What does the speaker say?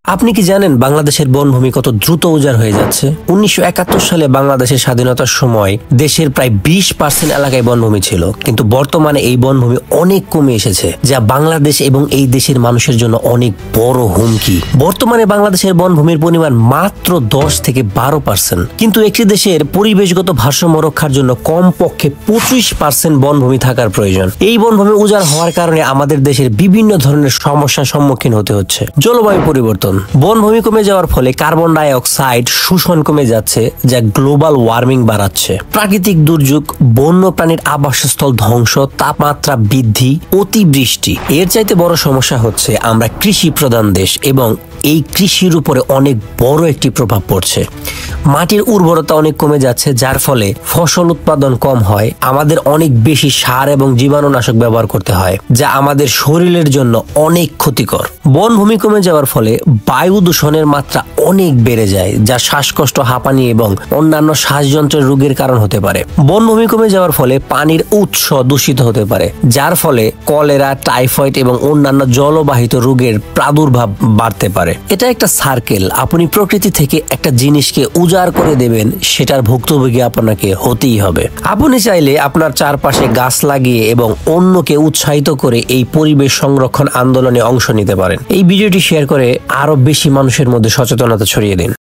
আপনি কি জানেন বাংলাদেশের বনভূমি কত দ্রুত উজাড় হয়ে যাচ্ছে? 1971 সালে বাংলাদেশের স্বাধীনতার সময় দেশের প্রায় 20% এলাকায় বনভূমি ছিল, কিন্তু বর্তমানে এই বনভূমি অনেক কমে এসেছে, যা বাংলাদেশ এবং এই দেশের মানুষের জন্য অনেক বড় হুমকি। বর্তমানে বাংলাদেশের বনভূমির পরিমাণ মাত্র 10 থেকে 12%, কিন্তু একটি দেশের পরিবেশগত ভারসাম্য রক্ষার জন্য কমপক্ষে 25% বনভূমি থাকার প্রয়োজন। এই বনভূমি উজাড় হওয়ার কারণে আমাদের দেশের বিভিন্ন ধরনের সমস্যার সম্মুখীন হতে হচ্ছে। জলবায়ু পরিবর্তন, বনভূমি কমে যাওয়ার ফলে কার্বন ডাই অক্সাইড শোষণ কমে যাচ্ছে, যা গ্লোবাল ওয়ার্মিং বাড়াচ্ছে। প্রাকৃতিক দুর্যোগ, বন্যপ্রাণীর আবাসস্থল ধ্বংস, তাপমাত্রা বৃদ্ধি, অতিবৃষ্টি। এর চাইতে বড় সমস্যা হচ্ছে আমরা কৃষি প্রধান দেশ এবং এই কৃষির উপরে অনেক বড় একটি প্রভাব পড়ছে। মাটির উর্বরতা অনেক কমে যাচ্ছে, যার ফলে ফসল উৎপাদন কম হয়। আমাদের অনেক বেশি সার এবং জীবাণুনাশক ব্যবহার করতে হয়, যা আমাদের শরীরের জন্য অনেক ক্ষতিকর। বনভূমি কমে যাওয়ার ফলে বায়ু দূষণের মাত্রা অনেক বেড়ে যায়, যা শ্বাসকষ্ট, হাঁপানি এবং অন্যান্য শ্বাসযন্ত্রের রোগের কারণ হতে পারে। বনভূমি কমে যাওয়ার ফলে পানির উৎস দূষিত হতে পারে, যার ফলে কলেরা, টাইফয়েড এবং অন্যান্য জলবাহিত রোগের প্রাদুর্ভাব বাড়তে পারে। এটা একটা সার্কেল। আপনি প্রকৃতি থেকে একটা জিনিসকে উজাড় করে দেবেন, সেটার ভুক্তভোগী আপনাকে হতেই হবে। আপনি চাইলে আপনার চারপাশে গাছ লাগিয়ে এবং অন্যকে উৎসাহিত করে এই পরিবেশ সংরক্ষণ আন্দোলনে অংশ নিতে পারেন। এই ভিডিওটি শেয়ার করে আরো বেশি মানুষের মধ্যে সচেতনতা ছড়িয়ে দিন।